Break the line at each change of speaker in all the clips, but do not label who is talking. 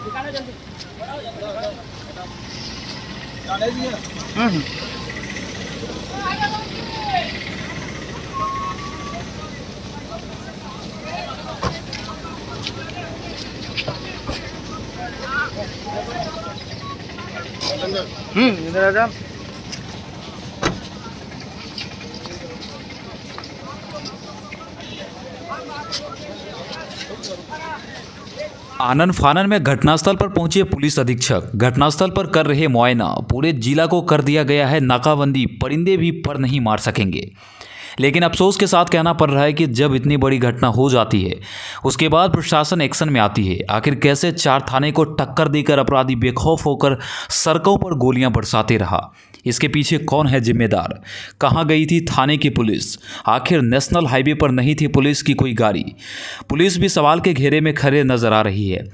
इधर आ जा।
आनन फानन में घटनास्थल पर पहुंचे पुलिस अधीक्षक। घटनास्थल पर कर रहे मुआयना। पूरे जिला को कर दिया गया है नाकाबंदी, परिंदे भी पर नहीं मार सकेंगे। लेकिन अफसोस के साथ कहना पड़ रहा है कि जब इतनी बड़ी घटना हो जाती है उसके बाद प्रशासन एक्शन में आती है। आखिर कैसे 4 थाने को टक्कर देकर अपराधी बेखौफ होकर सड़कों पर गोलियां बरसाते रहा, इसके पीछे कौन है जिम्मेदार? कहां गई थी थाने की पुलिस? आखिर नेशनल हाईवे पर नहीं थी पुलिस की कोई गाड़ी? पुलिस भी सवाल के घेरे में खड़े नजर आ रही है।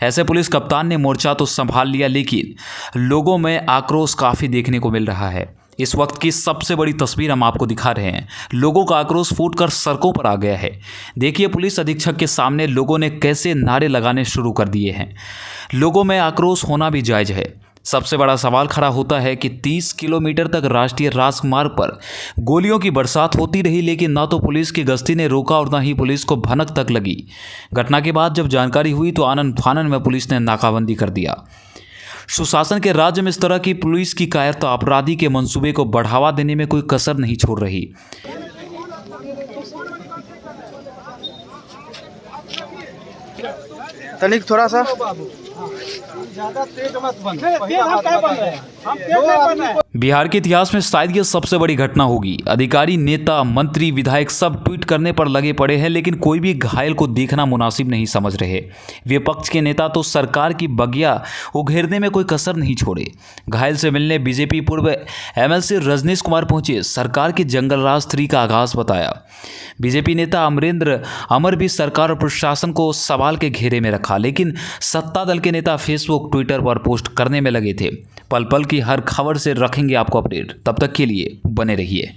ऐसे पुलिस कप्तान ने मोर्चा तो संभाल लिया, लेकिन लोगों में आक्रोश काफ़ी देखने को मिल रहा है। इस वक्त की सबसे बड़ी तस्वीर हम आपको दिखा रहे हैं। लोगों का आक्रोश फूटकर सड़कों पर आ गया है। देखिए पुलिस अधीक्षक के सामने लोगों ने कैसे नारे लगाने शुरू कर दिए हैं। लोगों में आक्रोश होना भी जायज़ है। सबसे बड़ा सवाल खड़ा होता है कि 30 किलोमीटर तक राष्ट्रीय राजमार्ग पर गोलियों की बरसात होती रही, लेकिन ना तो पुलिस की गश्ती ने रोका और ना ही पुलिस को भनक तक लगी। घटना के बाद जब जानकारी हुई तो आनन फानन में पुलिस ने नाकाबंदी कर दिया। सुशासन के राज्य में इस तरह की पुलिस की कायरता अपराधी के मंसूबे को बढ़ावा देने में कोई कसर नहीं छोड़ रही।
तनिक थोड़ा सा
बिहार के इतिहास में शायद ये सबसे बड़ी घटना होगी। अधिकारी, नेता, मंत्री, विधायक सब ट्वीट करने पर लगे पड़े हैं, लेकिन कोई भी घायल को देखना मुनासिब नहीं समझ रहे। विपक्ष के नेता तो सरकार की बगिया उघेरने में कोई कसर नहीं छोड़े। घायल से मिलने बीजेपी पूर्व एमएलसी रजनीश कुमार पहुंचे, सरकार की जंगलराज 3 का आगाज बताया। बीजेपी नेता अमरेंद्र अमर भी सरकार और प्रशासन को सवाल के घेरे में रखा, लेकिन सत्ता दल के नेता फेसबुक, ट्विटर पर पोस्ट करने में लगे थे। पल पल की हर खबर से रखेंगे आपको अपडेट। तब तक के लिए बने रहिए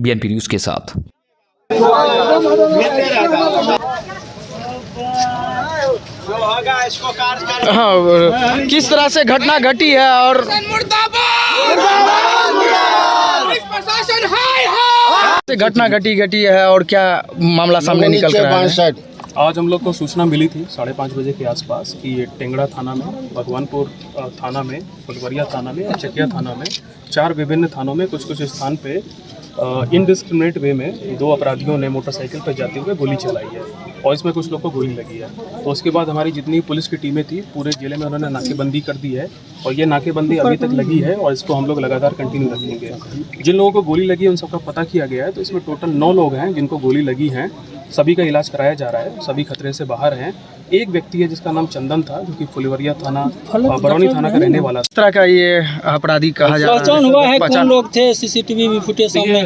बीएनपी न्यूज़ के साथ।
हाँ, किस तरह से घटना घटी है और घटना घटी है और क्या मामला सामने निकल कर आया है?
आज हम लोग को सूचना मिली थी 5:30 बजे के आसपास कि ये टेंगड़ा थाना में, भगवानपुर थाना में, फुलवरिया थाना में और चकिया थाना में 4 विभिन्न थानों में कुछ स्थान पे इनडिस्क्रिमिनेट वे में 2 अपराधियों ने मोटरसाइकिल पर जाते हुए गोली चलाई है और इसमें कुछ लोग को गोली लगी है। तो उसके बाद हमारी जितनी पुलिस की टीमें थी पूरे जिले में उन्होंने नाकेबंदी कर दी है और ये नाकेबंदी अभी तक लगी है और इसको हम लोग लगातार कंटिन्यू रखेंगे। जिन लोगों को गोली लगी है उन सबका पता किया गया है। तो इसमें टोटल 9 लोग हैं जिनको गोली लगी हैं। सभी का इलाज कराया जा रहा है, सभी खतरे से बाहर हैं। एक व्यक्ति है जिसका नाम चंदन था, जो कि फुलवरिया थाना, बरौनी थाना का रहने वाला था।
इस तरह का ये अपराधी कहा जा रहा है।
पहचान हुआ है कौन लोग थे? सीसीटीवी में फुटेज सामने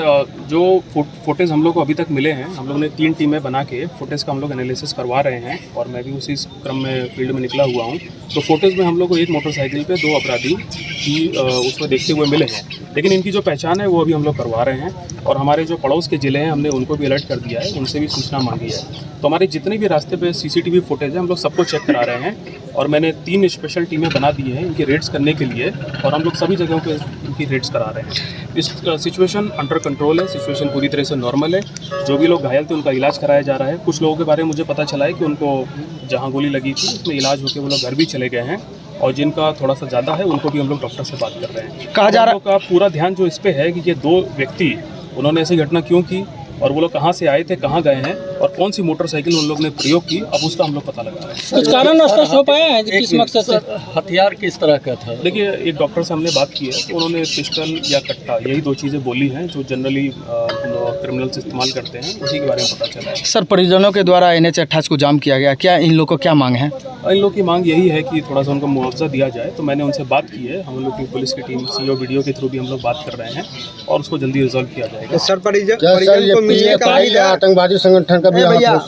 जो फुटेज हम लोग को अभी तक मिले हैं, हम लोग ने 3 टीमें बना के फुटेज का हम लोग एनालिसिस करवा रहे हैं और मैं भी उसी क्रम में फील्ड में निकला हुआ हूँ। तो फुटेज में हम लोग को एक मोटरसाइकिल पे 2 अपराधी की उसमें देखते हुए मिले हैं, लेकिन इनकी जो पहचान है वो अभी हम लोग करवा रहे हैं और हमारे जो पड़ोस के ज़िले हैं हमने उनको भी अलर्ट कर दिया है, उनसे भी सूचना मांगी है। तो हमारे जितने भी रास्ते पे सीसीटीवी फुटेज है हम लोग सबको चेक करा रहे हैं और मैंने 3 स्पेशल टीमें बना दी हैं इनकी रेड्स करने के लिए और हम लोग सभी जगहों पे इनकी रेड्स करा रहे हैं। इस सिचुएशन अंडर कंट्रोल है, सिचुएशन पूरी तरह से नॉर्मल है। जो भी लोग घायल थे उनका इलाज कराया जा रहा है। कुछ लोगों के बारे में मुझे पता चला है कि उनको जहाँ गोली लगी थी उसमें इलाज होकर वो लोग घर भी चले गए हैं और जिनका थोड़ा सा ज़्यादा है उनको भी हम लोग डॉक्टर से बात कर रहे हैं।
कहा जा रहा है
का पूरा ध्यान जो इस पे है कि ये 2 व्यक्ति उन्होंने ऐसी घटना क्यों की और वो लोग कहाँ से आए थे, कहाँ गए हैं और कौन सी मोटरसाइकिल उन लोग ने प्रयोग की, अब उसका हम लोग पता लगा रहे हैं।
कुछ कारण स्पष्ट हो पाया है किस मकसद से?
हथियार किस तरह का था?
देखिए, एक डॉक्टर से हमने बात की है तो उन्होंने पिस्टल या कट्टा, यही 2 चीज़ें बोली हैं जो जनरली क्रिमिनल्स इस्तेमाल करते हैं, उसी के बारे में पता चला है।
सर, परिजनों के द्वारा NH-28 को जाम किया गया, क्या इन लोगों को क्या मांग है?
इन लोग की मांग यही है कि थोड़ा सा उनको मुआवजा दिया जाए। तो मैंने उनसे बात की है, हम लोग की पुलिस की टीम CO वीडियो के थ्रू भी हम लोग बात कर रहे हैं और उसको जल्दी रिजॉल्व किया जाएगा।
सर, परिजन को मिलने का
आतंकवादी संगठन का भी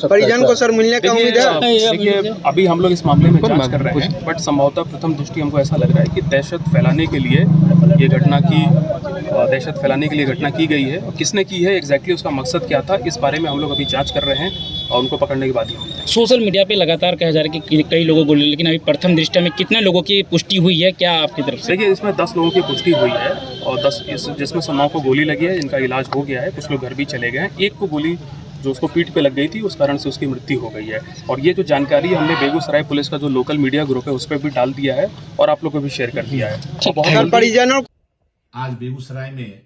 परिजन को सर मिलने का उम्मीद है?
देखिए, अभी हम लोग इस मामले में जांच कर रहे हैं, बट संभवतः प्रथम दृष्टि हमको ऐसा लग रहा है कि दहशत फैलाने के लिए ये घटना की दहशत फैलाने के लिए घटना की गई है, और किसने की है एग्जैक्टली उसका मकसद क्या था, इस बारे में हम लोग अभी जांच कर रहे हैं और उनको पकड़ने के बाद ही।
सोशल मीडिया पे लगातार कहा जा रहा है कि कई लोगों को, लेकिन अभी प्रथम दृष्टया में कितने लोगों की पुष्टि हुई है क्या आपकी तरफ से?
देखिए, इसमें 10 लोगों की पुष्टि हुई है और 10 जिसमें से 9 को गोली लगी है, इनका इलाज हो गया है, कुछ लोग घर भी चले गए हैं। एक को गोली जो उसको पीठ पे लग गई थी, उस कारण से उसकी मृत्यु हो गई है। और ये जो जानकारी हमने बेगूसराय पुलिस का जो लोकल मीडिया ग्रुप है उस पर भी डाल दिया है और आप लोग को भी शेयर कर दिया है। और बहुत जल्दी
आज बेगूसराय में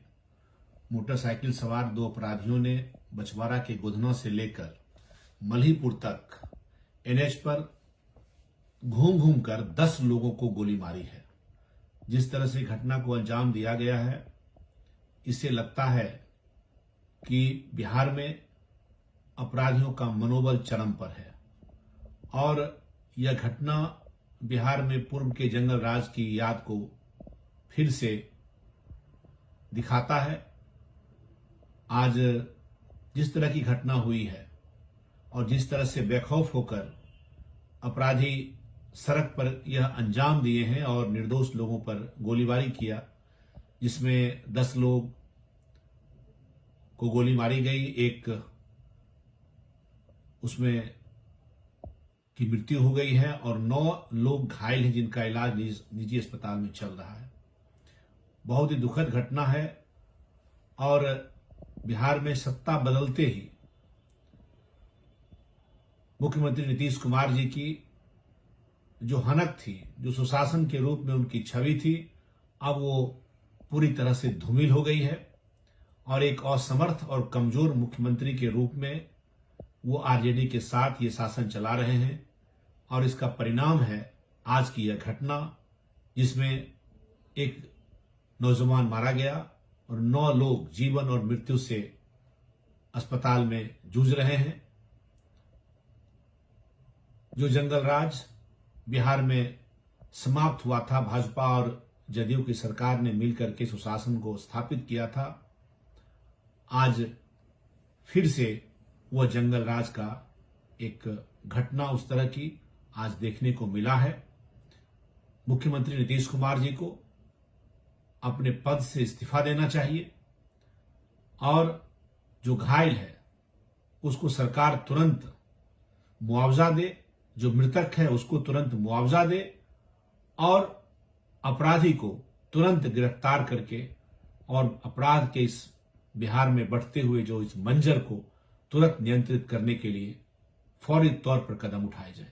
मोटरसाइकिल सवार 2 अपराधियों ने बछवाड़ा के गोधना से लेकर मल्हीपुर तक एनएच पर घूम घूम कर 10 लोगों को गोली मारी है। जिस तरह से घटना को अंजाम दिया गया है, इससे लगता है कि बिहार में अपराधियों का मनोबल चरम पर है और यह घटना बिहार में पूर्व के जंगल राज की याद को फिर से दिखाता है। आज जिस तरह की घटना हुई है और जिस तरह से बेखौफ होकर अपराधी सड़क पर यह अंजाम दिए हैं और निर्दोष लोगों पर गोलीबारी किया, जिसमें 10 लोग को गोली मारी गई, एक उसमें की मृत्यु हो गई है और 9 लोग घायल हैं जिनका इलाज निजी अस्पताल में चल रहा है। बहुत ही दुखद घटना है और बिहार में सत्ता बदलते ही मुख्यमंत्री नीतीश कुमार जी की जो हनक थी, जो सुशासन के रूप में उनकी छवि थी, अब वो पूरी तरह से धूमिल हो गई है और एक असमर्थ और कमजोर मुख्यमंत्री के रूप में वो आरजेडी के साथ ये शासन चला रहे हैं। और इसका परिणाम है आज की यह घटना, जिसमें एक नौजवान मारा गया और 9 लोग जीवन और मृत्यु से अस्पताल में जूझ रहे हैं। जो जंगल राज बिहार में समाप्त हुआ था, भाजपा और जदयू की सरकार ने मिलकर के सुशासन को स्थापित किया था, आज फिर से वह जंगल राज का एक घटना उस तरह की आज देखने को मिला है। मुख्यमंत्री नीतीश कुमार जी को अपने पद से इस्तीफा देना चाहिए और जो घायल है उसको सरकार तुरंत मुआवजा दे, जो मृतक है उसको तुरंत मुआवजा दे और अपराधी को तुरंत गिरफ्तार करके और अपराध के इस बिहार में बढ़ते हुए जो इस मंजर को तुरंत नियंत्रित करने के लिए फौरी तौर पर कदम उठाए जाए।